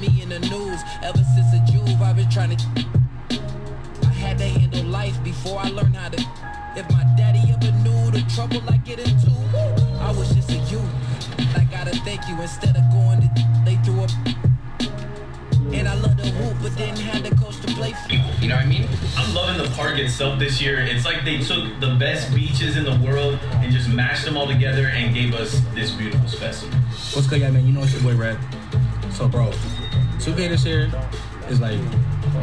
me in the news. Ever since a Juve, I've been trying to. I had to handle life before I learned how to. If my daddy ever knew the trouble I get into, I was just a youth. I gotta thank you instead of going to. They threw up. And I love the hoop, but didn't have the coach to play for. You know what I mean? I'm loving the park itself this year. It's like they took the best beaches in the world and just mashed them all together and gave us this beautiful specimen. What's good, man? You know it's your boy Red. So, bro, 2K this year is like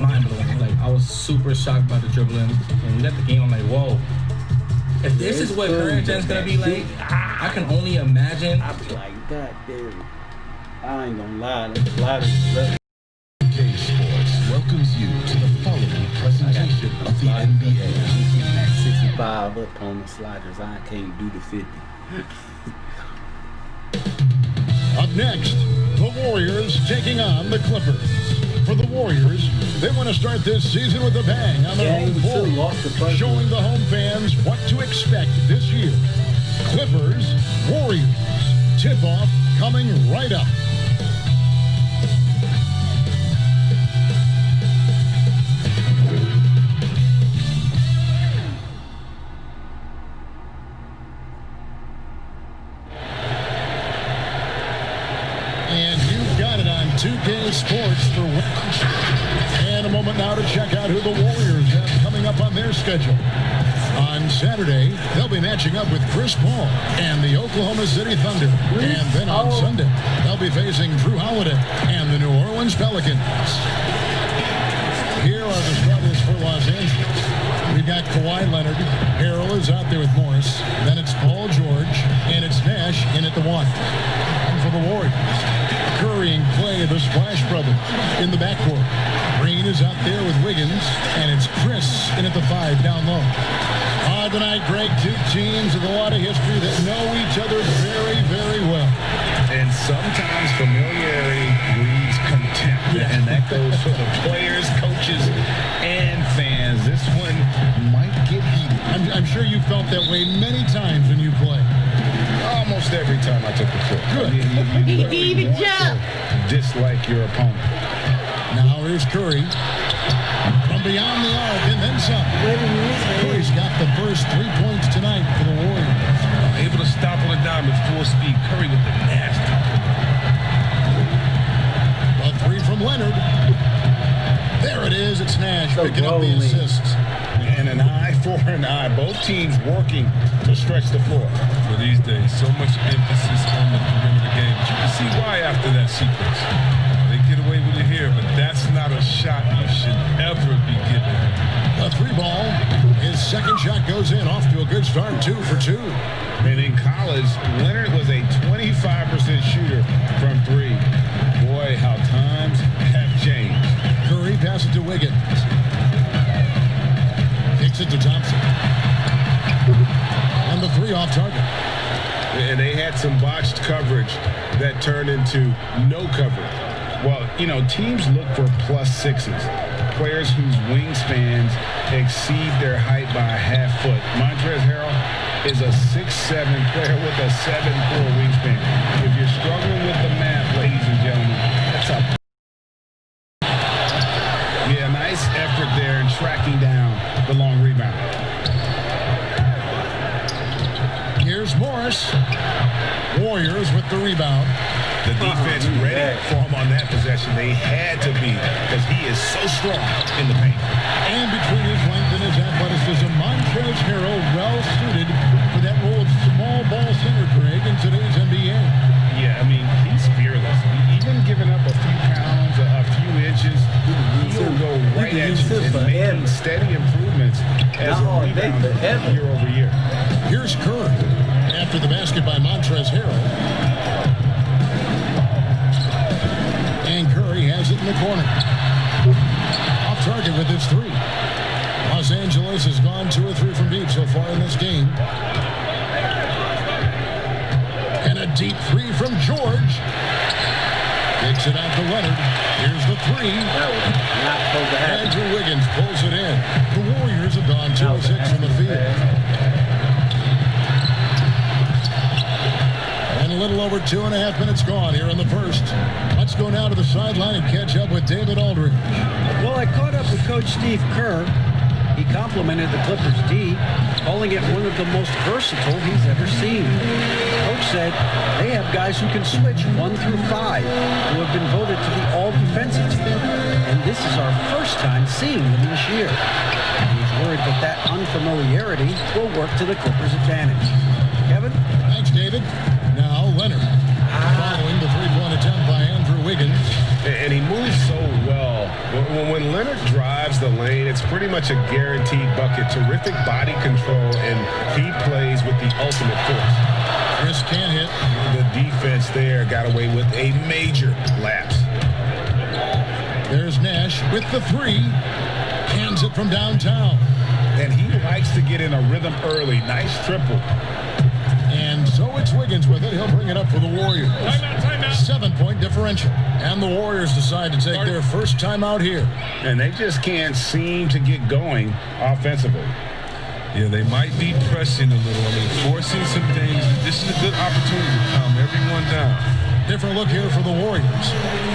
mind-blowing. Like, I was super shocked by the dribbling. When we got the game, I'm like, whoa. If this is what current gen's gonna be like, I can only imagine. I'd be like, God damn. I ain't gonna lie. That's Sports welcomes you to the following presentation of the NBA. I'm getting that 65 up on the sliders. I can't do the 50. Up next, the Warriors taking on the Clippers. For the Warriors, they want to start this season with a bang on their home floor, showing the home fans what to expect this year. Clippers, Warriors, tip-off coming right up. And you've got it on 2K Sports for and a moment now to check out who the Warriors have coming up on their schedule. On Saturday, they'll be matching up with Chris Paul and the Oklahoma City Thunder. And then on Sunday, they'll be facing Drew Holiday and the New Orleans Pelicans. Here are the starters for Los Angeles. We've got Kawhi Leonard. Harrell is out there with Morris. Then it's Paul George. And it's Nash in at the 1. And for the Warriors, Curry and Clay, the Splash Brothers, in the backcourt. Green is out there with Wiggins. And it's Chris in at the 5 down low. Tonight, Greg, two teams with a lot of history that know each other very, very well. And sometimes familiarity breeds contempt. Yeah. And that goes for the players, coaches, and fans. This one might get heated. I'm sure you felt that way many times when you play. Almost every time I took the court. Good. You really want to dislike your opponent. Now here's Curry. From beyond the arc and then some. Curry's got the first 3 points tonight for the Warriors. Able to stop on a dime at full speed. Curry with the nasty. A 3 from Leonard. There it is. It's Nash picking up the assists. And an eye for an eye. Both teams working to stretch the floor. For these days, so much emphasis on the perimeter game. But you can see why after that sequence. They get away with it here, but that's not a shot you should ever be given. A 3 ball. His second shot goes in, off to a good start, 2 for 2. And in college, Leonard was a 25% shooter from 3. Boy, how times have changed. Curry passes to Wiggins. Kicks it to Thompson. And the 3 off target. And they had some botched coverage that turned into no coverage. Well, you know, teams look for +6s, players whose wingspans exceed their height by a half foot. Montrezl Harrell is a 6'7" player with a 7'4" wingspan. If you're struggling with the math, ladies and gentlemen, that's a nice effort there in tracking down the long rebound. Here's Morris. Warriors with the rebound. The defense ready for him on that possession. They had to be, because he is so strong in the paint. And between his length and his athleticism, Montrezl Harrell well suited for that role of small ball center, Greg, in today's NBA. Yeah, I mean, he's fearless. Even giving up a few pounds, a few inches, he'll go right at you and making steady improvements as a rebounder year over year. Here's Curry after the basket by Montrezl Harrell. And Curry has it in the corner. Off target with his 3. Los Angeles has gone 2 or 3 from deep so far in this game. And a deep 3 from George. Kicks it out to Leonard. Here's the 3. Andrew Wiggins pulls it in. The Warriors have gone 2 of 6 from the field. And little over 2.5 minutes gone here in the first. Let's go now to the sideline and catch up with David Aldridge. Well, I caught up with Coach Steve Kerr. He complimented the Clippers D, calling it one of the most versatile he's ever seen. Coach said they have guys who can switch 1 through 5, who have been voted to the all-defensive team. And this is our first time seeing them this year. And he's worried that unfamiliarity will work to the Clippers' advantage. Kevin? Thanks, David. Now, Leonard. Following the three-point attempt by Andrew Wiggins. And he moves so well. When Leonard drives the lane, it's pretty much a guaranteed bucket. Terrific body control, and he plays with the ultimate force. Chris can't hit. The defense there got away with a major lapse. There's Nash with the three. Hands it from downtown. And he likes to get in a rhythm early. Nice triple. And so it's Wiggins with it. He'll bring it up for the Warriors. Timeout. 7-point differential. And the Warriors decide to take their first timeout here. And they just can't seem to get going offensively. Yeah, they might be pressing a little. I mean, forcing some things. This is a good opportunity to calm everyone down. Different look here for the Warriors.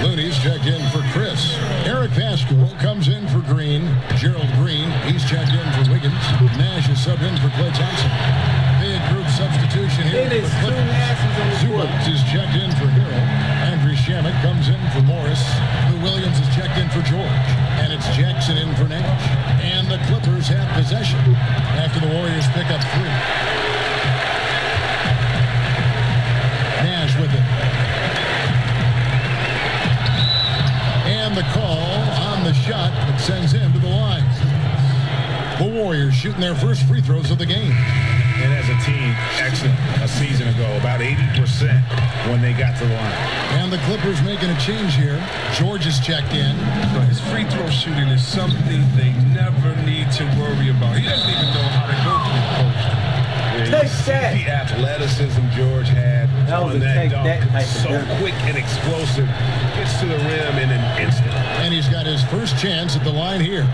Looney's checked in for Chris. Eric Pascal comes in for Green. Gerald Green, he's checked in for Wiggins. Nash is subbed in for Klay Thompson. Big group substitution here for the Clippers. Zubac is checked in for Hero. Andrew Shamet comes in for Morris. Lou Williams is checked in for George. And it's Jackson in for Nash. And the Clippers have possession after the Warriors pick up 3. Nash with it. And the call on the shot that sends him to the line. The Warriors shooting their first free throws of the game. And as a team, excellent a season ago, about 80% when they got to the line. And the Clippers making a change here. George is checked in. So his free throw shooting is something they never need to worry about. He doesn't even know how to go through the post. Yeah, the athleticism George had on that dunk. So quick and explosive. Gets to the rim in an instant. And he's got his first chance at the line here.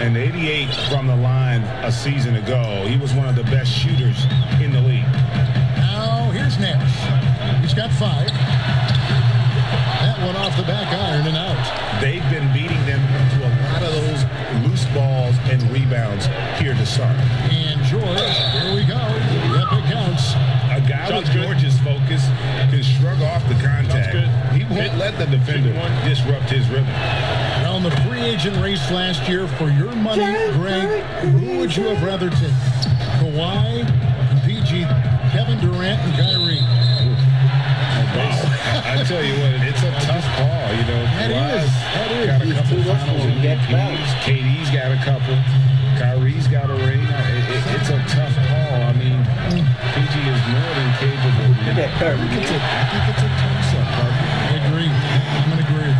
And 88 from the line a season ago. He was one of the best shooters in the league. Now here's Nash. He's got 5. That one off the back iron and out. They've been beating them to a lot of those loose balls and rebounds here to start. And George, here we go. Yep, it counts. A guy with George's focus can shrug off the contact. He won't let the defender disrupt his rhythm. Around the free agent race last year, for your money, Greg, who would you have rather take? Kawhi and PG, Kevin Durant and Kyrie. I tell you what, it's a tough call. You know, Kawhi's got a couple finals MVPs. KD's got a couple. Kyrie's got a ring. It's a tough call. I mean, PG is more than capable. I think it's a toss-up, partner. I agree. I'm going to agree.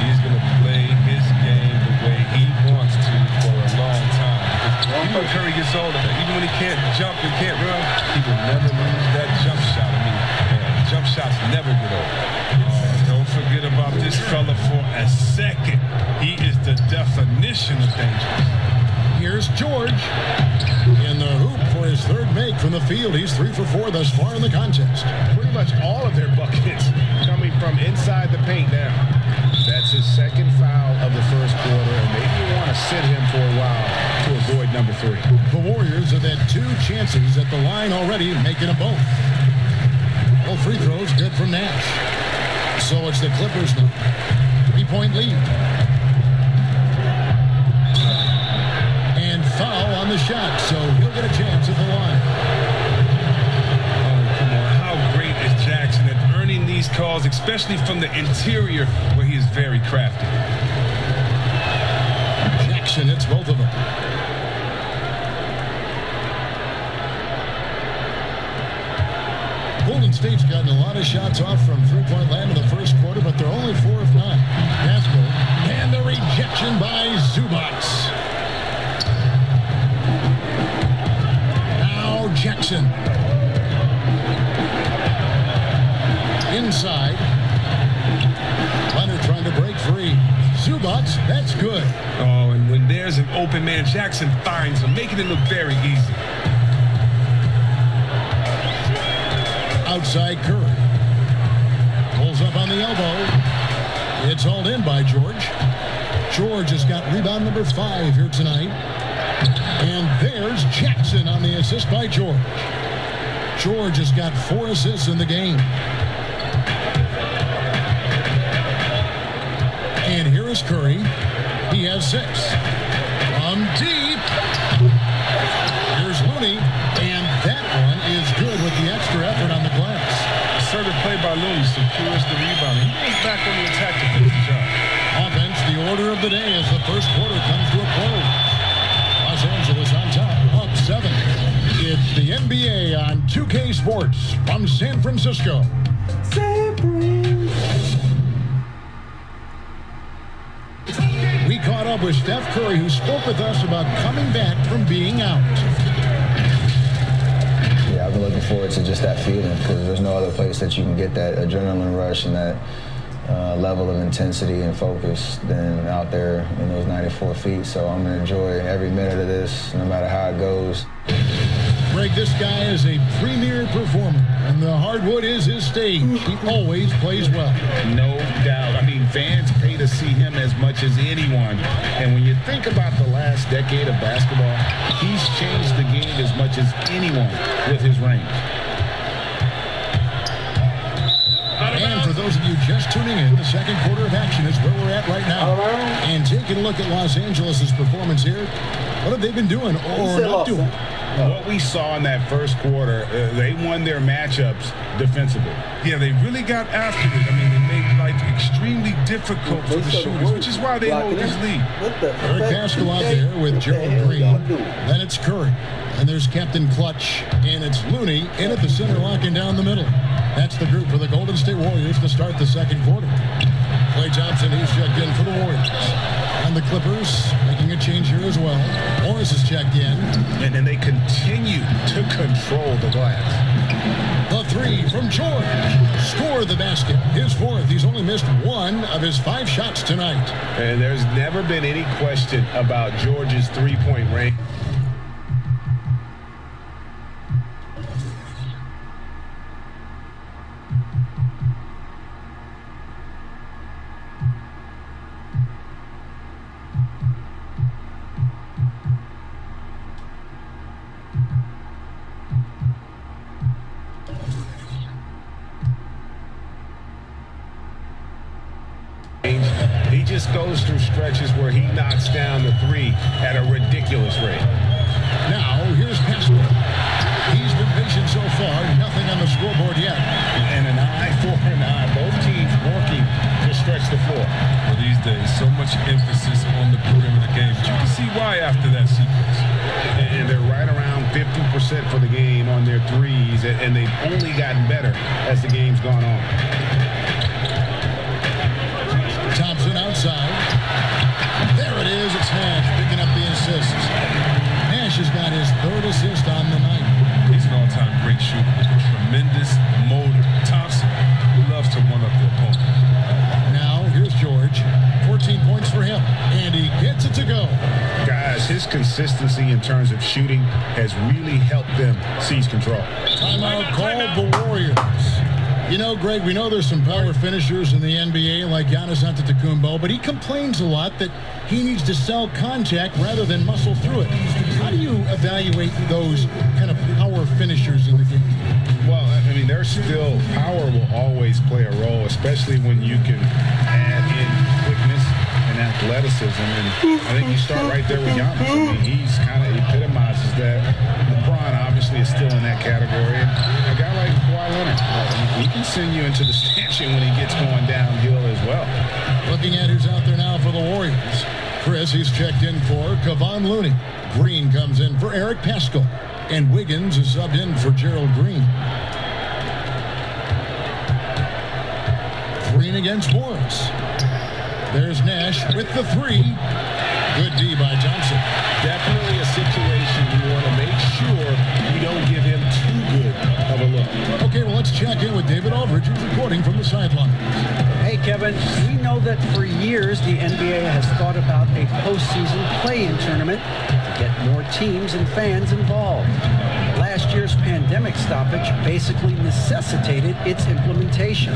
He's going to play his game the way he wants to for a long time. Even when Curry gets older, even when he can't jump and can't run, he will never lose that jump shot. I mean, jump shots never get old. Don't forget about this fella for a second. He is the definition of dangerous. Here's George in the hoop for his third make from the field. He's 3 for 4 thus far in the contest. Pretty much all of their buckets coming from inside the paint now. That's his second foul of the first quarter, and maybe you want to sit him for a while to avoid number 3. The Warriors have had 2 chances at the line already, making them both. All free throws good from Nash. So it's the Clippers now. 3-point lead. And foul on the shot, so he'll get a chance at the line. Oh, come on. How great is Jackson at earning these calls, especially from the interior where he is very crafty. Jackson hits both of them. Golden State's gotten a lot of shots off from three-point land in the first quarter, but they're only 4 of 9. Pascal, and the rejection by Zubac. Now Jackson. Inside. Leonard trying to break free. Zubac, that's good. Oh, and when there's an open man, Jackson finds him, making it look very easy. outside Curry. Pulls up on the elbow. It's hauled in by George. George has got rebound number 5 here tonight. And there's Jackson on the assist by George. George has got 4 assists in the game. And here is Curry. He has 6. From deep. Here's Looney. And that one is good with the extra effort on the glass. Assertive play by Looney secures the rebound. He goes back on the attack to finish the job. Offense, the order of the day as the first quarter comes to a close. Los Angeles on top, up 7. It's the NBA on 2K Sports from San Francisco. We caught up with Steph Curry, who spoke with us about coming back from being out. Yeah, I've been looking forward to just that feeling because there's no other place that you can get that adrenaline rush and that level of intensity and focus than out there in those 94 feet. So I'm going to enjoy every minute of this, no matter how it goes. Greg, this guy is a premier performer, and the hardwood is his stage. He always plays well. No doubt. I mean, fans pay to see him as much as anyone. And when you think about the last decade of basketball, he's changed the game as much as anyone with his range. And for those of you just tuning in, the second quarter of action is where we're at right now. And taking a look at Los Angeles' performance here, what have they been doing or not doing? What we saw in that first quarter, they won their matchups defensively. Yeah, they really got after it. I mean, they made life extremely difficult for the shooters, which is why they hold this lead. Eric Pascal out there with Gerald Green. Then it's Curry. And there's Captain Clutch. And it's Looney in at the center, locking down the middle. That's the group for the Golden State Warriors to start the second quarter. Klay Thompson, he's checked in for the Warriors. And the Clippers making a change here as well. Morris is checked in. And then they continue to control the glass. The 3 from George. Score the basket. His 4th. He's only missed 1 of his 5 shots tonight. And there's never been any question about George's three-point range. He just goes through stretches where he knocks down the 3 at a ridiculous rate. Now, here's Pascal. He's been patient so far. Nothing on the scoreboard yet. And an eye for an eye. Both teams working to stretch the floor. Well, these days, so much emphasis on the perimeter of the game. But you can see why after that sequence. And they're right around 50% for the game on their 3s. And they've only gotten better as the game's gone on. Thompson outside. There it is. It's Nash picking up the assist. Nash has got his 3rd assist on the night. He's an all-time great shooter. Tremendous motor. Thompson loves to one-up the opponent. Now, here's George. 14 points for him. And he gets it to go. Guys, his consistency in terms of shooting has really helped them seize control. Timeout called the Warriors. You know, Greg, we know there's some power finishers in the NBA like Giannis Antetokounmpo, but he complains a lot that he needs to sell contact rather than muscle through it. How do you evaluate those kind of power finishers in the game? Well, I mean, there's still power will always play a role, especially when you can add in quickness and athleticism. And I think you start right there with Giannis. I mean, he's kind of epitomizes that. LeBron obviously is still in that category. And a guy like Kawhi Leonard, he can send you into the stanchion when he gets going downhill as well. Looking at who's out there now for the Warriors. Chris, he's checked in for Kevon Looney. Green comes in for Eric Pascal. And Wiggins is subbed in for Gerald Green. Green against Morris. There's Nash with the 3. Good D by Johnson. Definitely a situation you want to make sure you don't give him too good of a look. Okay, well, let's check in with David Aldridge, who's reporting from the sideline. Hey, Kevin, we know that for years the NBA has thought about a postseason play-in tournament to get more teams and fans involved. Last last year's pandemic stoppage basically necessitated its implementation.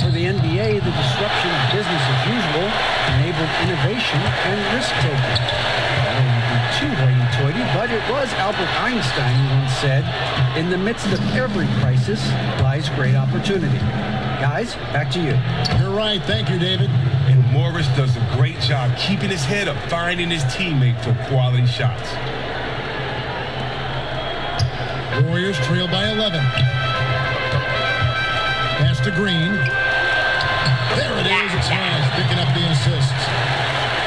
For the NBA, the disruption of business as usual enabled innovation and risk-taking. I don't want to be too hoity-toity, but it was Albert Einstein who once said, "In the midst of every crisis lies great opportunity." Guys, back to you. You're right. Thank you, David. And Morris does a great job keeping his head up, finding his teammate for quality shots. Warriors trail by 11. Pass to Green. There it is. It's Nash picking up the assists.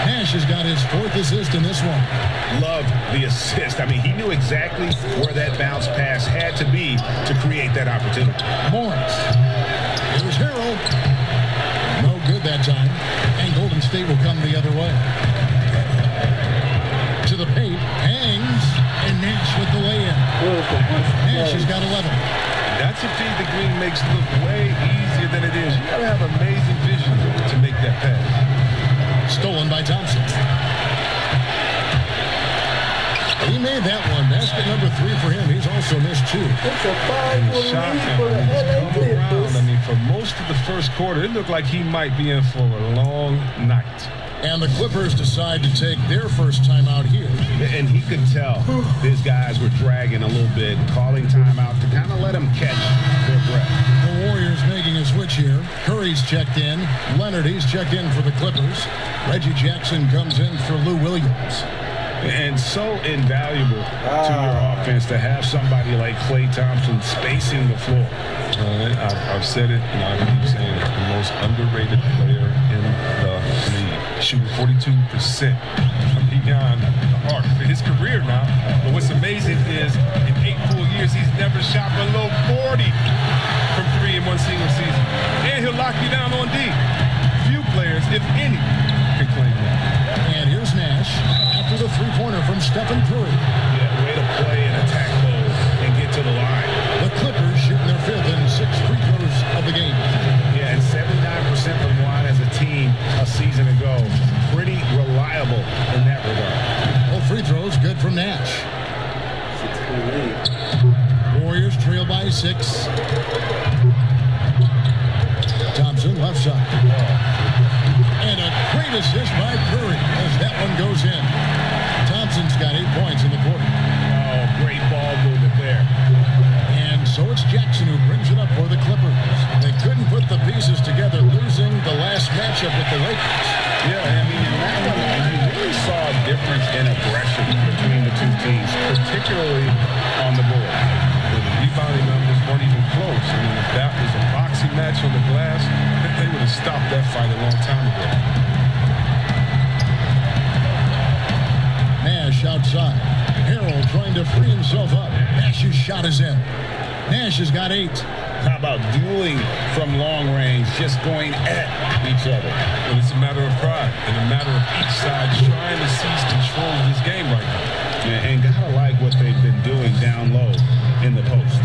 Nash has got his 4th assist in this one. Loved the assist. I mean, he knew exactly where that bounce pass had to be to create that opportunity. Morris. Here's Harrell. No good that time. And Golden State will come the other way. To the paint. Hangs. And Nash with the lay-in. Nash has got 11. That's a feed that Green makes look way easier than it is. You got to have amazing vision to make that pass. Stolen by Thompson. He made that one. Basket number 3 for him. He's also missed 2. It's a 5-point lead for the LA Clippers. I mean, for most of the first quarter, it looked like he might be in for a long night. And the Clippers decide to take their first time out here. And he could tell his guys were dragging a little bit, calling timeout to kind of let them catch their breath. The Warriors making a switch here. Curry's checked in. Leonard, he's checked in for the Clippers. Reggie Jackson comes in for Lou Williams. And so invaluable to your offense to have somebody like Klay Thompson spacing the floor. I've said it, and I keep saying it, the most underrated player in the league. Shooting 42% from beyond the arc for his career now. But what's amazing is in 8 full years, he's never shot below 40 from 3 in one single season. And he'll lock you down on D. Few players, if any, can claim that. And here's Nash after the 3-pointer from Stephen Curry. Yeah, way to play and attack mode and get to the line. The Clippers shooting their 5th and 6th free throws of the game. Yeah, and 79% from the line as a team a season ago. Pretty reliable in that regard. All free throws good from Nash. 6-point lead. Warriors trail by 6. Thompson left side. And a great assist by Curry as that one goes in. Thompson's got 8 points in the quarter. Oh, great ball movement there. And so it's Jackson who brings it up for the Clippers. They couldn't put the pieces together, losing the last matchup with the Lakers. Yeah, I mean, in that one, you really saw a difference in aggression between the two teams, particularly on the board. The rebounding numbers weren't even close. I mean, if that was a boxing match on the glass, they would have stopped that fight a long time ago. Nash outside. Harrell trying to free himself up. Nash's shot is in. Nash has got 8. How about dueling from long range, just going at each other? Well, it's a matter of pride and a matter of each side trying to seize control of this game right now. And gotta like what they've been doing down low in the post.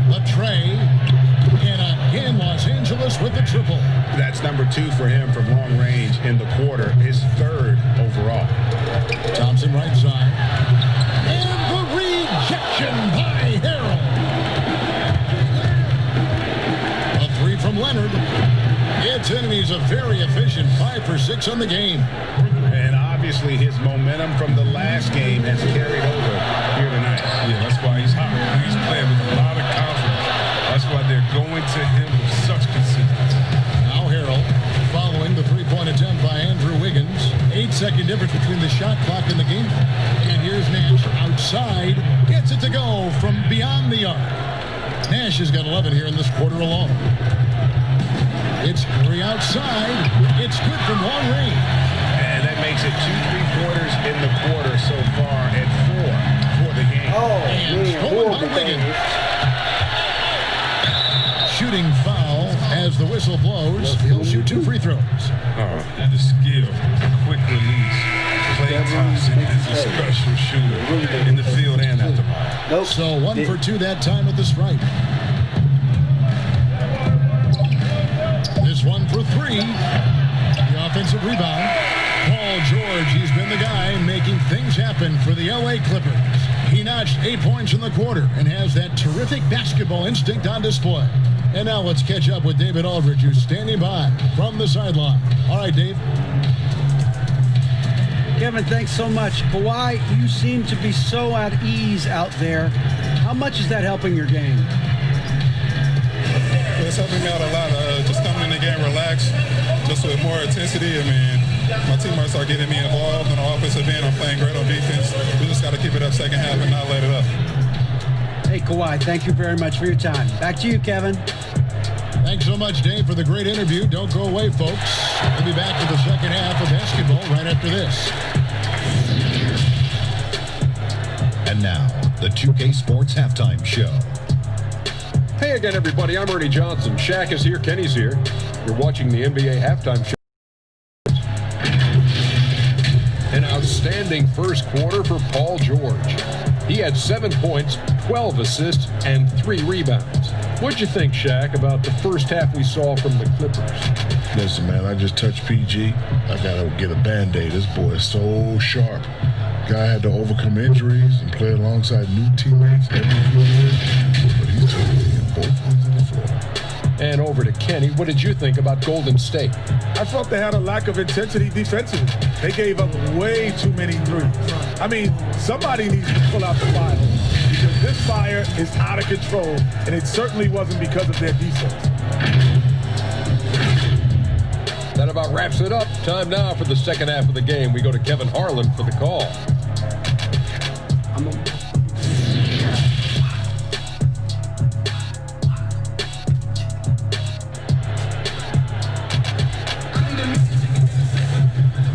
Latrey. And again, Los Angeles with the triple. That's number 2 for him from long range in the quarter, his 3rd overall. Thompson right side. And the rejection by Harrell. A 3 from Leonard. It's in, and he's a very efficient 5 for 6 on the game. And obviously his momentum from the last game has carried over here tonight. Yeah, that's why he's hot. He's playing with a lot of confidence. That's why they're going to him with such consistency. Now Harrell following the 3-point attempt by Andrew Wiggins. 8-second difference between the shot clock and the game. And here's Nash outside. Gets it to go from beyond the arc. Nash has got 11 here in this quarter alone. It's Curry outside. It's good from long range. And that makes it 2 3-pointers in the quarter so far and 4 for the game. Oh, And stolen by Wiggins. Shooting foul as the whistle blows. He'll shoot 2 free throws. The skill, the quick release. Klay Thompson is a special shooter in the field and at the line. Nope. So 1 for 2 that time at the stripe. This 1 for 3. The offensive rebound. Paul George, he's been the guy making things happen for the LA Clippers. He notched 8 points in the quarter and has that terrific basketball instinct on display. And now let's catch up with David Aldridge, who's standing by from the sideline. All right, Dave. Kevin, thanks so much. Kawhi, you seem to be so at ease out there. How much is that helping your game? It's helping me out a lot. Just coming in the game relaxed, just with more intensity. I mean, my teammates are getting me involved on the offensive end. I'm playing great on defense. We just got to keep it up second half and not let it up. Hey, Kawhi, thank you very much for your time. Back to you, Kevin. Thanks so much, Dave, for the great interview. Don't go away, folks. We'll be back to the second half of basketball right after this. And now, the 2K Sports Halftime Show. Hey again, everybody. I'm Ernie Johnson. Shaq is here. Kenny's here. You're watching the NBA Halftime Show. An outstanding first quarter for Paul George. He had 7 points, 12 assists, and 3 rebounds. What'd you think, Shaq, about the first half we saw from the Clippers? Listen, man, I just touched PG. I got to get a Band-Aid. This boy is so sharp. Guy had to overcome injuries and play alongside new teammates every few years. But he's totally in both ends of the floor. And over to Kenny. What did you think about Golden State? I felt they had a lack of intensity defensively. They gave up way too many threes. I mean, somebody needs to pull out the fire because this fire is out of control, and it certainly wasn't because of their defense. That about wraps it up. Time now for the second half of the game. We go to Kevin Harlan for the call.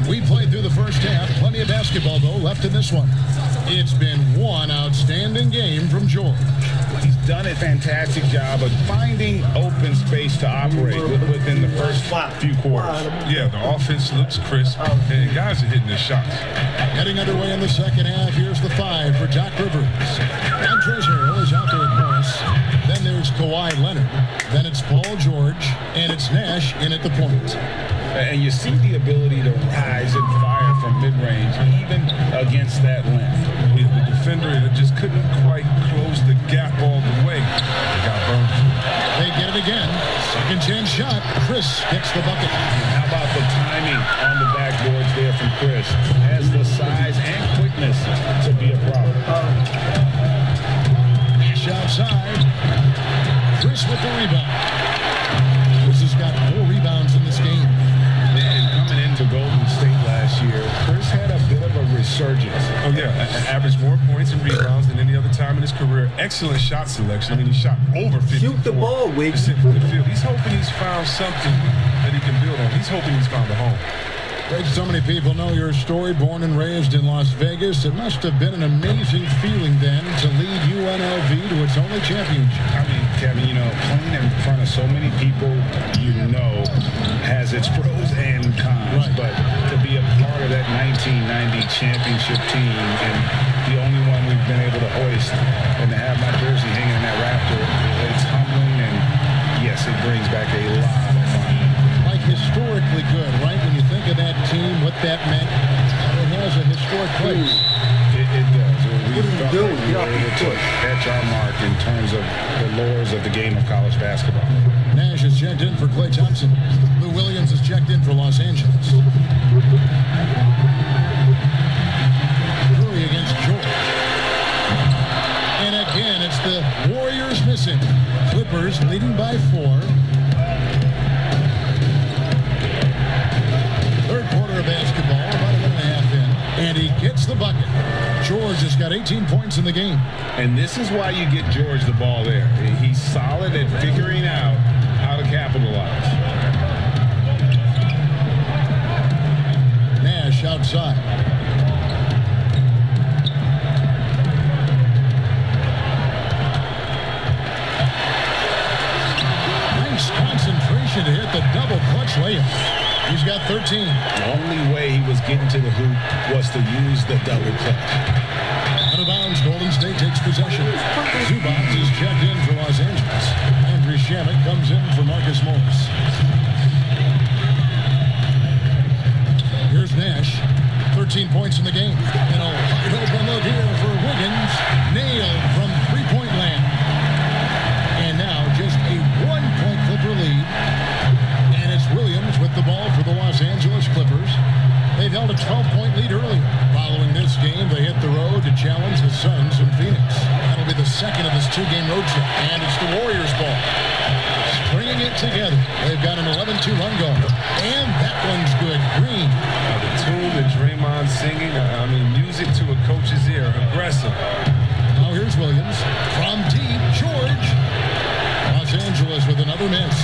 We played through the first half. Plenty of basketball, though, left in this one. It's been one outstanding game from George. He's done a fantastic job of finding open space to operate within the first few quarters. Yeah, the offense looks crisp, and guys are hitting their shots. Getting underway in the second half. Here's the 5 for Doc Rivers. Montrezl Harrell is out there at Morris. Then there's Kawhi Leonard. Then it's Paul George, and it's Nash in at the point. And you see the ability to rise and fire from mid-range, even against that length. The defender just couldn't quite close the gap all the way. They got burned. They get it again. Second chance shot. Chris gets the bucket. How about the timing on the backboards there from Chris? Has the size and quickness to be a problem. Nash outside. Chris with the rebound. Chris has got 4 rebounds in this game. Coming into Golden State last year, Chris had a bit of a resurgence. Oh, yeah. Averaged more points and rebounds than any other time in his career. Excellent shot selection. I mean, he shot over 50. Shoot the ball, Wiggs. He's hoping he's found something that he can build on. He's hoping he's found a home. Great, so many people know your story. Born and raised in Las Vegas, it must have been an amazing feeling then to lead UNLV to its only championship. I mean, Kevin, playing in front of so many people has its pros and cons, right. But to be a part of that 1990 championship team and the only one we've been able to hoist and to have my jersey hanging in that rafter, it's humbling, and yes, it brings back a lot of fun. Like historically good, right? When you think of that team, what that meant, it has a historic place. It does. We felt like we were able to catch our mark in terms of the lures of the game of college basketball. Nash is checked in for Klay Thompson. Lou Williams is checked in for Los Angeles. Curry against George. And again, it's the Warriors missing. Clippers leading by 4. Third quarter of basketball, about a minute and a half in. And he gets the bucket. George has got 18 points in the game. And this is why you get George the ball there. He's solid at figuring out how to capitalize. Nash outside. Nice concentration to hit the double clutch layup. He's got 13. The only way he was getting to the hoop was to use the double clutch. Out of bounds, Golden State takes possession. Zubac is checked in for Los Angeles. Andrew Shamet comes in for Marcus Morris. Here's Nash. 13 points Suns in Phoenix. That'll be the second of this 2-game road trip, and it's the Warriors' ball. Stringing it together. They've got an 11-2 run going, and that one's good. Green. The tune that Draymond's singing, I mean, music to a coach's ear, aggressive. Now here's Williams from deep. George. Los Angeles with another miss.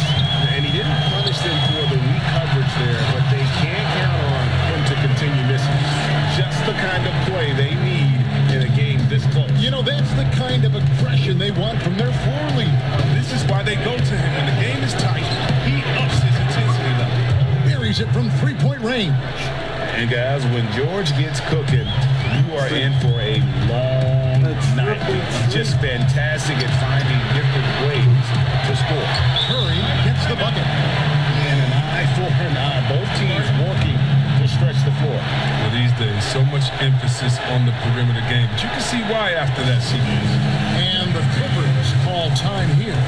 And he didn't punish them for the weak coverage there, but they can't count on him to continue missing. Just the kind of play they need in a game this close. You know, that's the kind of aggression they want from their floor leader. This is why they go to him. When the game is tight, he ups his intensity level. Buries it from three-point range. And guys, when George gets cooking, you are in for a long night. Just fantastic at finding different ways to score. Curry gets the bucket. And an eye for an eye. Both teams working to stretch the floor. Well, these days, so much emphasis on the perimeter game. But you can see why after that sequence. And the Clippers call time here.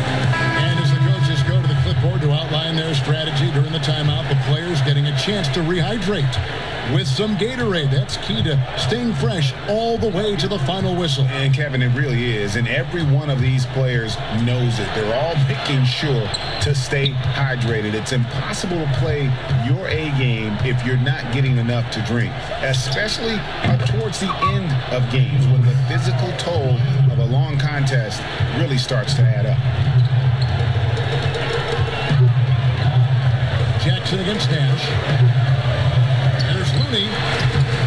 And as the coaches go to the clipboard to outline their strategy during the timeout, the players getting a chance to rehydrate with some Gatorade. That's key to staying fresh all the way to the final whistle. And Kevin, it really is. And every one of these players knows it. They're all making sure to stay hydrated. It's impossible to play your A game if you're not getting enough to drink, especially towards the end of games when the physical toll of a long contest really starts to add up. Jackson against Nash. Looney.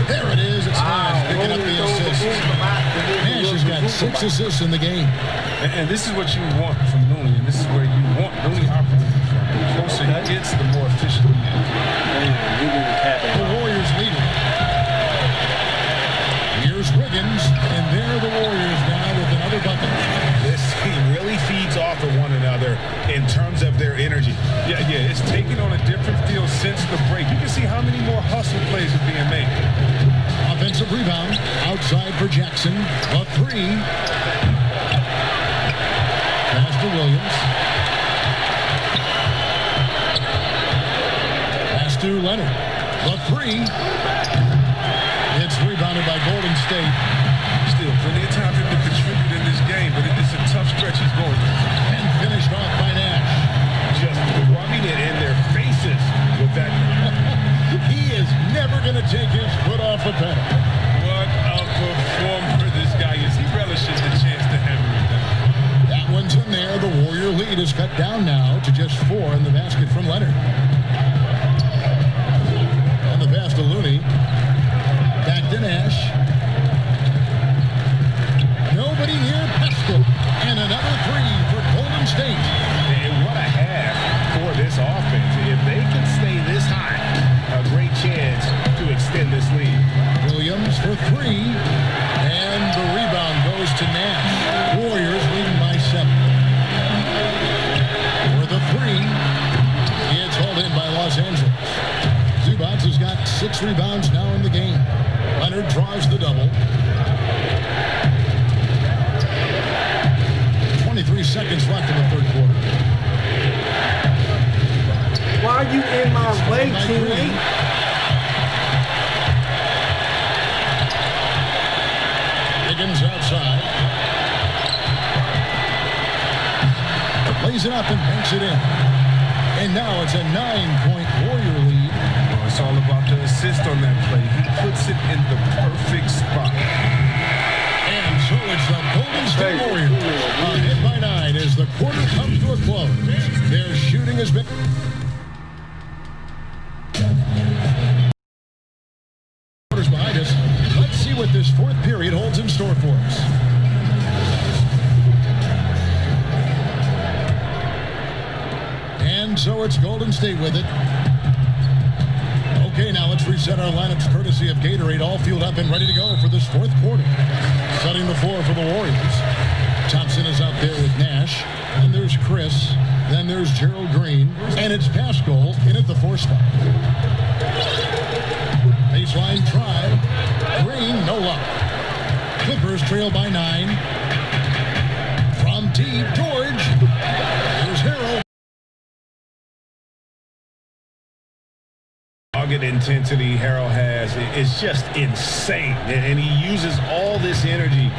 There it is. It's Nash picking up the assist. Nash has got 6 assists in the game. And this is what you want from Looney, and this is where you want Looney operating from. The closer he gets, the more efficient he is. The Warriors leading. Here's Wiggins, and there are the Warriors now with another bucket. This team really feeds off of one another in terms of their energy. Yeah, it's taken on a different feel since the break. You can see how many more hustle plays are being made. Offensive rebound outside for Jackson. A 3. Pass to Williams. Pass to Leonard. The 3. It's rebounded by Golden State. Still plenty of time for him to contribute in this game, but it's a tough stretch he's going through. And finished off by Nash. Just rubbing it in their faces with that. He is never going to take his foot off the pedal. What a performer this guy is. He relishes the chance to hammer it down. That one's in there. The Warrior lead is cut down now to just 4 in the basket from Leonard. On the pass to Looney. Back to Nash. Nobody near Pascal. And another 3 for Golden State. And what a half for this offense. If they can stay this high, a great chance to extend this lead. Williams for 3. And the rebound goes to Nash. Warriors leading by 7. For the 3. It's hauled in by Los Angeles. Zubac has got 6 rebounds now in the game. Leonard draws the double. 23 seconds left in the third quarter. Why are you in my way, teammate? Higgins outside. Lays it up and banks it in. And now it's a 9-point Warrior lead. Well, it's all about the assist on that play. He puts it in the perfect spot. And so it's the Golden State Warriors. Ahead by 9 as the quarter comes to a close. Their shooting has been... Quarters behind us. Let's see what this fourth period holds in store for us. And so it's Golden State with it. Okay, now let's reset our lineups courtesy of Gatorade, all fueled up and ready to go for this fourth quarter. Setting the floor for the Warriors. Thompson is out there with Nash. Then there's Chris. Then there's Gerald Green. And it's Pascal in at the 4 spot. Baseline try. Green, no luck. Clippers trail by 9. From deep, George. Here's Harrell. dogged intensity Harold has is just insane. And he uses all this energy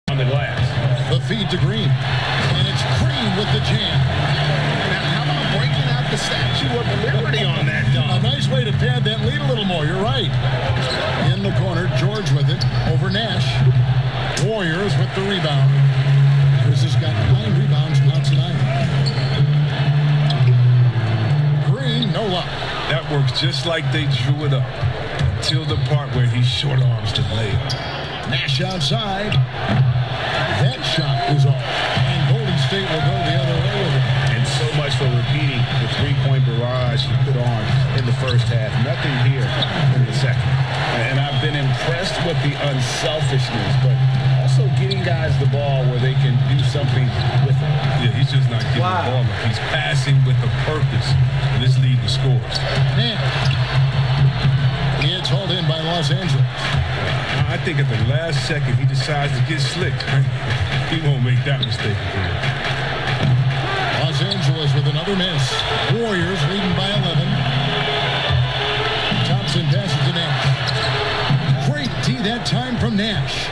on the glass. The feed to Green. And it's Green with the jam. Now, how about breaking out the Statue of Liberty on that dunk? A nice way to pad that lead a little more. You're right. In the corner, George with it over Nash. Warriors with the rebound. Chris has got 9 rebounds now tonight. Green, no luck. That works just like they drew it up until the part where he short arms the layup. Nash outside. That shot is off. And Golden State will go the other way with it. And so much for repeating the three-point barrage he put on in the first half. Nothing here in the second. And I've been impressed with the unselfishness, but also getting guys the ball where they can do something with it. Yeah, he's just not getting the ball. He's passing with a purpose. And this lead the scores. Man. It's hauled in by Los Angeles. I think at the last second he decides to get slick. He won't make that mistake again. Los Angeles with another miss. Warriors leading by 11. Thompson passes to Nash. Great D that time from Nash.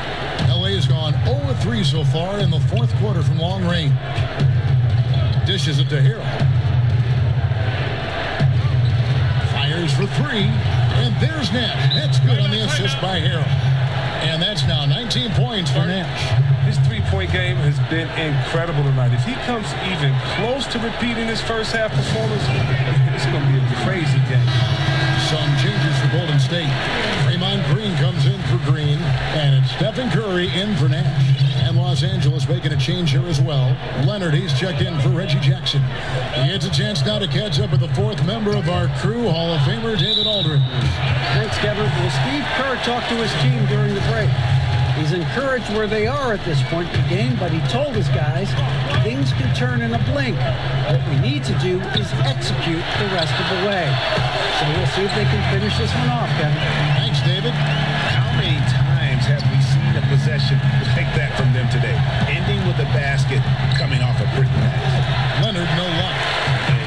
LA has gone 0-3 so far in the fourth quarter from long range. Dishes it to Hero. Fires for 3. And there's Nash. That's good on the assist by Hero. And that's now 19 points for Nash. His three-point game has been incredible tonight. If he comes even close to repeating his first half performance, it's going to be a crazy game. Some changes for Golden State. Draymond Green comes in for Green, and it's Stephen Curry in for Nash. And Los Angeles making a change here as well. Leonard, he's checked in for Reggie Jackson. He gets a chance now to catch up with the fourth member of our crew, Hall of Famer David Aldridge. Thanks, Kevin. Well, Steve Kerr talked to his team during the break. He's encouraged where they are at this point in the game, but he told his guys things can turn in a blink. What we need to do is execute the rest of the way. So we'll see if they can finish this one off, Kevin. Thanks, David. How many times have we seen a possession like that from them today? Ending with a basket coming off a brick pass. Leonard, no luck.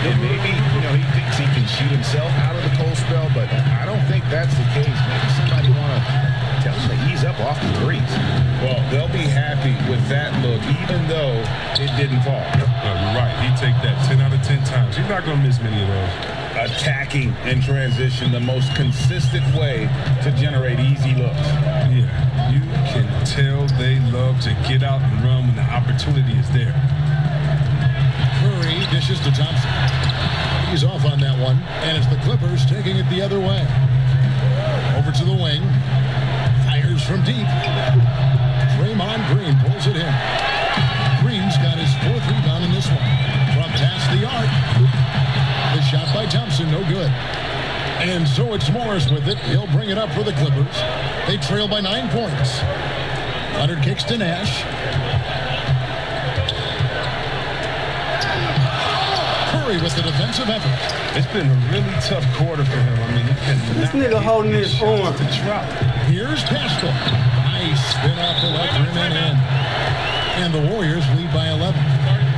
And maybe, he thinks he can shoot himself out of the cold spell, but I don't think that's the case. Maybe somebody want to tell him to ease up off the threes. Well, they'll be happy with that look, even though it didn't fall. You're right. He'd take that 10 out of 10 times. He's not going to miss many of those. Attacking in transition, the most consistent way to generate easy looks. Yeah, you can tell they love to get out and run when the opportunity is there. Curry dishes to Thompson. He's off on that one, and it's the Clippers taking it the other way. Over to the wing. Fires from deep. Draymond Green pulls it in. Green's got his 4th rebound in this one. From past the arc. The shot by Thompson, no good. And so it's Morris with it. He'll bring it up for the Clippers. They trail by 9 points. Leonard kicks to Nash. Curry with the defensive effort. It's been a really tough quarter for him. I mean, he cannot. This nigga holding his arm. To drop. Here's Pascal. Nice spin off the left rim and in. And the Warriors lead by 11.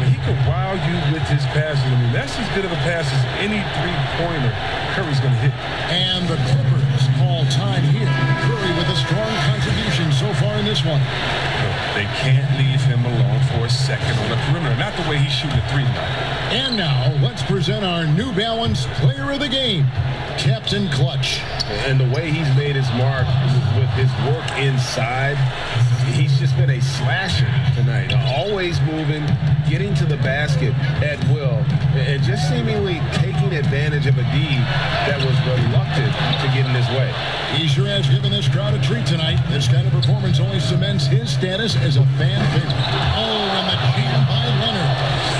He can wow you with his passing. I mean, that's as good of a pass as any three-pointer Curry's going to hit. And the Clippers call time here. Curry with a strong contribution so far in this one. They can't leave him alone for a second on the perimeter. Not the way he's shooting a three tonight. And now, let's present our New Balance Player of the Game, Captain Clutch. And the way he's made his mark with his work inside, he's just been a slasher tonight. Always moving, getting to the basket at will, and just seemingly taking advantage of a D that was reluctant to get in his way. He sure has given this crowd a treat tonight. This kind of performance only cements his status as a fan favorite. Oh, and the jam by Leonard.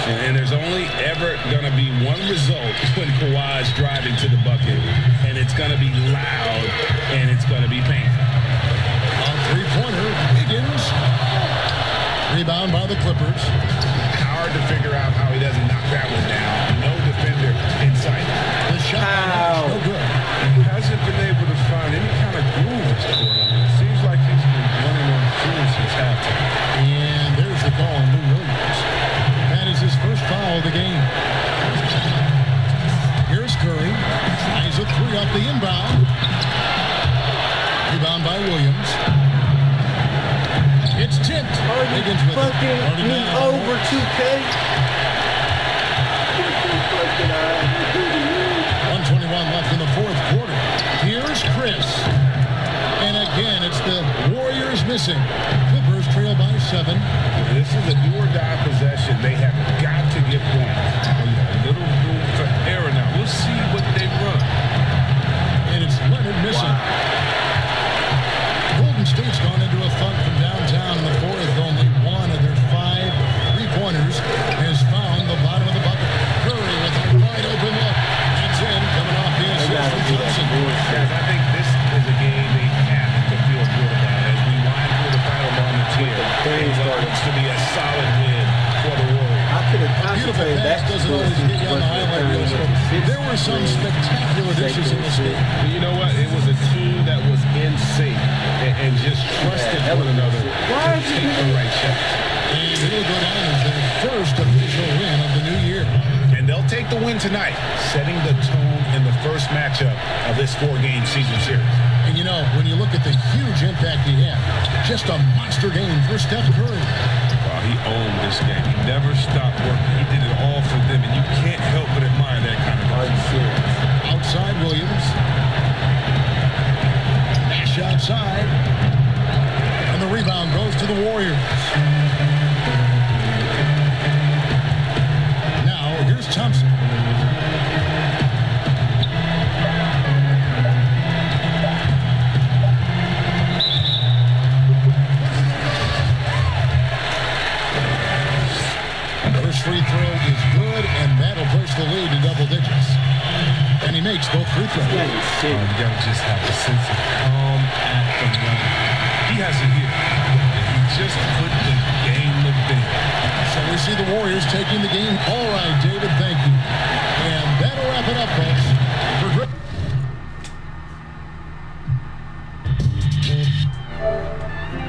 And there's only ever going to be one result when Kawhi's driving to the bucket, and it's going to be loud, and it's going to be painful. On three-pointer, Higgins. Rebound by the Clippers. Hard to figure out how he doesn't knock that one down. No defender in sight. The shot no good. He hasn't been able to find any kind of groove this quarter. It seems like he's been running on fumes since halftime. And there's the call on Lou Williams. That is his first foul of the game. Here's Wiggins with fucking me over 2K. 1:21 left in the fourth quarter. Here's Chris. And again, it's the Warriors missing. Clippers trail by 7. This is a do-or-die possession. They have got to get points. A little room for error now. We'll see what they run. And it's Leonard missing. Golden State's gone into a funk from downtown in the fourth. Only one of their 5 3-pointers has found the bottom of the bucket. Curry with a wide open look. It's in, coming off the assist from Johnson. Guys, I think this is a game they have to feel good about as we wind through the final moments here. It looks to be a solid win for the Warriors. Beautiful pass doesn't always get you on the highlight reel. There were some spectacular dishes in this game. But you know what? It was a team that was in sync and just trusted one another to take the right shots. And it'll go down as their first official win of the new year. And they'll take the win tonight, setting the tone in the first matchup of this 4-game season series. And you know, when you look at the huge impact he had, just a monster game for Steph Curry. Wow, he owned this game. He never stopped working. He did it all for them, and you can't help but admire that kind of effort. Outside Williams. Nash outside. And the rebound goes to the Warriors. Now, here's Thompson. First free throw is good, and that'll push the lead to double digits. And he makes both free throws. You got to just have a sense of calm at the line. He has it here. And he just put the game to bed. So we see the Warriors taking the game. All right,